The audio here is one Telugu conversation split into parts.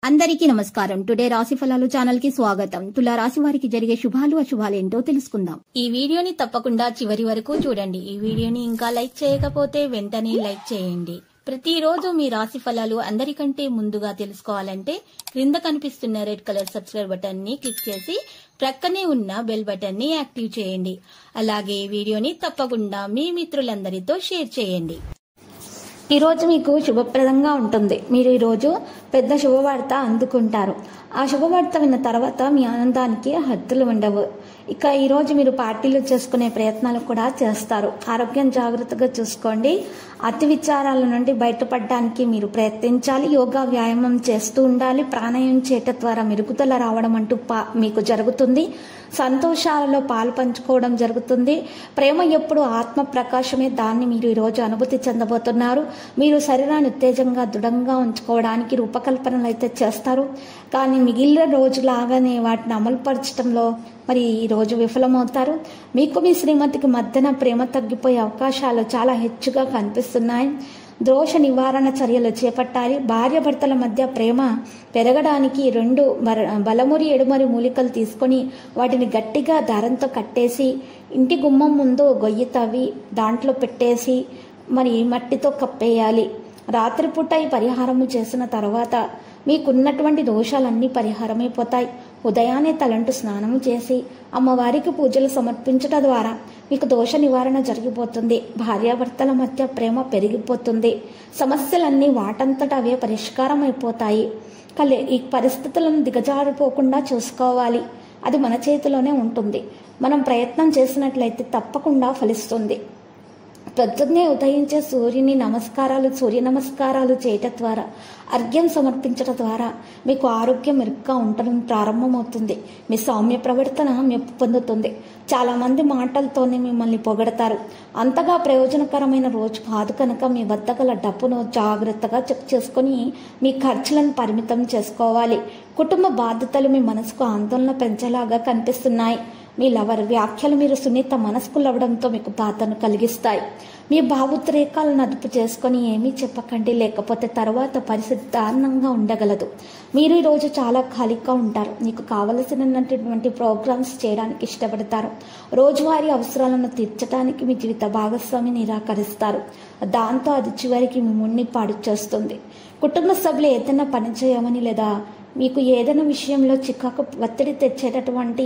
అందరికీ నమస్కారం. టుడే రాశి ఫలాలు ఛానల్ కి స్వాగతం. తులా రాశి వారికి జరిగే శుభాలు అశుభాలు ఏంటో తెలుసుకుందాం. ఈ వీడియోని తప్పకుండా చివరి వరకు చూడండి. ఈ వీడియోని ఇంకా లైక్ చేయకపోతే వెంటనే లైక్ చేయండి. ప్రతిరోజు మీ రాశి ఫలాలు అందరికంటే ముందుగా తెలుసుకోవాలంటే క్రింద కనిపిస్తున్న రెడ్ కలర్ సబ్స్క్రైబ్ బటన్ ని క్లిక్ చేసి ప్రక్కనే ఉన్న బెల్ బటన్ ని యాక్టివ్ చేయండి. అలాగే వీడియోని తప్పకుండా మీ మిత్రులందరితో షేర్ చేయండి. ఈ రోజు మీకు శుభప్రదంగా ఉంటుంది. మీరు ఈ రోజు పెద్ద శుభవార్త అందుకుంటారు. ఆ శుభవార్త విన్న తర్వాత మీ ఆనందానికి హద్దులు ఉండవు. ఇక ఈ రోజు మీరు పార్టీలు చేసుకునే ప్రయత్నాలు కూడా చేస్తారు. ఆరోగ్యం జాగ్రత్తగా చూసుకోండి. అతి విచారాల నుండి బయటపడడానికి మీరు ప్రయత్నించాలి. యోగా వ్యాయామం చేస్తూ ఉండాలి. ప్రాణాయామం చేయటం ద్వారా మెరుగుదల రావడం అంటూ మీకు జరుగుతుంది. సంతోషాలలో పాలు పంచుకోవడం జరుగుతుంది. ప్రేమ ఎప్పుడు ఆత్మ ప్రకాశమే. దాన్ని మీరు ఈరోజు అనుభూతి చెందబోతున్నారు. మీరు శరీరాన్ని ఉత్తేజంగా దృఢంగా ఉంచుకోవడానికి రూపకల్పనలు అయితే చేస్తారు. కానీ మిగిలిన రోజులాగానే వాటిని అమలుపరచడంలో మరి ఈ రోజు విఫలమవుతారు. మీకు మీ శ్రీమతికి మధ్యన ప్రేమ తగ్గిపోయే అవకాశాలు చాలా హెచ్చుగా కనిపిస్తున్నాయి. దోష నివారణ చర్యలు చేపట్టాలి. భార్యాభర్తల మధ్య ప్రేమ పెరగడానికి 2 బలమురి ఎడుమరి మూలికలు తీసుకొని వాటిని గట్టిగా దారంతో కట్టేసి ఇంటి గుమ్మం ముందు గొయ్యి తవ్వి దాంట్లో పెట్టేసి మరి మట్టితో కప్పేయాలి. రాత్రిపూట ఈ పరిహారము చేసిన తర్వాత మీకున్నటువంటి దోషాలన్నీ పరిహారమైపోతాయి. ఉదయాన్నే తలంటు స్నానము చేసి అమ్మవారికి పూజలు సమర్పించడం ద్వారా మీకు దోష నివారణ జరిగిపోతుంది. భార్యాభర్తల మధ్య ప్రేమ పెరిగిపోతుంది. సమస్యలన్నీ వాటంతట అవే పరిష్కారం అయిపోతాయి. ఈ పరిస్థితులను దిగజారిపోకుండా చూసుకోవాలి. అది మన చేతిలోనే ఉంటుంది. మనం ప్రయత్నం చేసినట్లయితే తప్పకుండా ఫలిస్తుంది. పొద్దున్నే ఉదయించే సూర్య నమస్కారాలు చేయటం ద్వారా అర్ఘ్యం సమర్పించడం ద్వారా మీకు ఆరోగ్యం మెరుగ్గా ఉండడం ప్రారంభమవుతుంది. మీ సౌమ్య ప్రవర్తన మెప్పు పొందుతుంది. చాలా మంది మాటలతోనే మిమ్మల్ని పొగడతారు. అంతగా ప్రయోజనకరమైన రోజు కాదు కనుక మీ వద్ద గల డబ్బును జాగ్రత్తగా చెక్ చేసుకుని మీ ఖర్చులను పరిమితం చేసుకోవాలి. కుటుంబ బాధ్యతలు మీ మనసుకు ఆందోళన పెంచేలాగా కనిపిస్తున్నాయి. మీ లవర్ వ్యాఖ్యలు మీరు సున్నిత మనస్కులవడంతో మీకు బాధను కలిగిస్తాయి. మీ భావోద్రేకాలను అదుపు చేసుకొని ఏమీ చెప్పకండి, లేకపోతే తర్వాత పరిస్థితి దారుణంగా ఉండగలదు. మీరు ఈరోజు చాలా ఖాళీగా ఉంటారు. మీకు కావలసినటువంటి ప్రోగ్రామ్స్ చేయడానికి ఇష్టపడతారు. రోజువారీ అవసరాలను తీర్చడానికి మీ జీవిత భాగస్వామి నిరాకరిస్తారు. దాంతో అది చివరికి మిమ్మల్ని పాడు చేస్తుంది. కుటుంబ సభ్యులు ఏదైనా పని చేయమని లేదా మీకు ఏదైనా విషయంలో చికాకు ఒత్తిడి తెచ్చేటటువంటి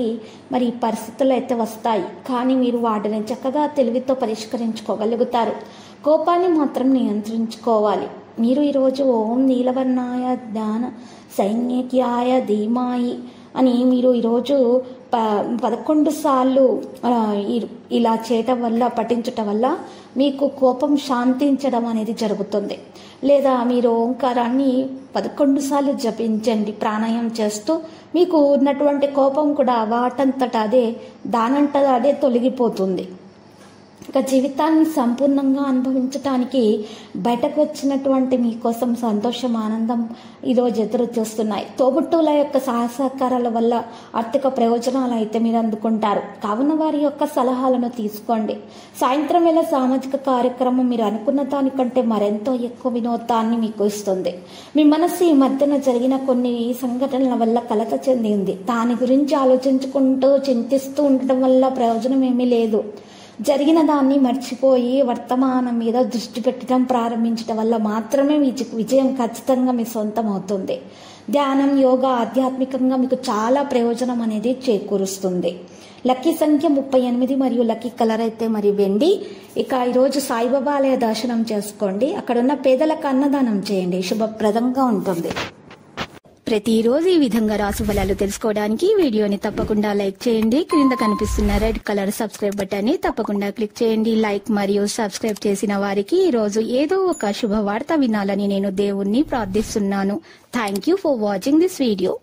మరి పరిస్థితులు అయితే వస్తాయి. కానీ మీరు వాటిని చక్కగా తెలివితో పరిష్కరించుకోగలుగుతారు. కోపాన్ని మాత్రం నియంత్రించుకోవాలి. మీరు ఈరోజు ఓం నీలవర్ణాయ జ్ఞాన సైన్యక్యాయ ధీమాయి అని మీరు ఈరోజు 11 సార్లు ఇలా చేయటం వల్ల పఠించటం వల్ల మీకు కోపం శాంతించడం అనేది జరుగుతుంది. లేదా మీరు ఓంకారాన్ని 11 సార్లు జపించండి ప్రాణాయామం చేస్తూ. మీకు ఉన్నటువంటి కోపం కూడా వాటంతట అదే తొలగిపోతుంది. ఇక జీవితాన్ని సంపూర్ణంగా అనుభవించటానికి బయటకు వచ్చినటువంటి మీకోసం సంతోషం ఆనందం ఈరోజు ఎదురు చూస్తున్నాయి. తోబుట్టువుల యొక్క సహకారాల వల్ల ఆర్థిక ప్రయోజనాలు అయితే మీరు అందుకుంటారు. కావున వారి యొక్క సలహాలను తీసుకోండి. సాయంత్రం వేళ సామాజిక కార్యక్రమం మీరు అనుకున్న దానికంటే మరెంతో ఎక్కువ వినోదాన్ని మీకు ఇస్తుంది. మీ మనసు ఈ మధ్యన జరిగిన కొన్ని సంఘటనల వల్ల కలత చెందింది. దాని గురించి ఆలోచించుకుంటూ చింతిస్తూ ఉండటం వల్ల ప్రయోజనం ఏమీ లేదు. జరిగిన దాన్ని మర్చిపోయి వర్తమానం మీద దృష్టి పెట్టడం ప్రారంభించడం వల్ల మాత్రమే విజయం ఖచ్చితంగా మీ సొంతం అవుతుంది. ధ్యానం యోగా ఆధ్యాత్మికంగా మీకు చాలా ప్రయోజనం అనేది చేకూరుస్తుంది. లక్కీ సంఖ్య 38 మరియు లక్కీ కలర్ అయితే మరి వెండి. ఇక ఈరోజు సాయిబాబా ఆలయ దర్శనం చేసుకోండి. అక్కడున్న పేదలకు అన్నదానం చేయండి. శుభప్రదంగా ఉంటుంది. ప్రతిరోజు ఈ విధంగా రాశి ఫలాలు తెలుసుకోవడానికి వీడియోని తప్పకుండా లైక్ చేయండి. క్రింద కనిపిస్తున్న రెడ్ కలర్ సబ్స్క్రైబ్ బటన్ ని తప్పకుండా క్లిక్ చేయండి. లైక్ మరియు సబ్స్క్రైబ్ చేసిన వారికి ఈ రోజు ఏదో ఒక శుభవార్త వినాలని నేను దేవుణ్ణి ప్రార్థిస్తున్నాను. Thank you for watching this video.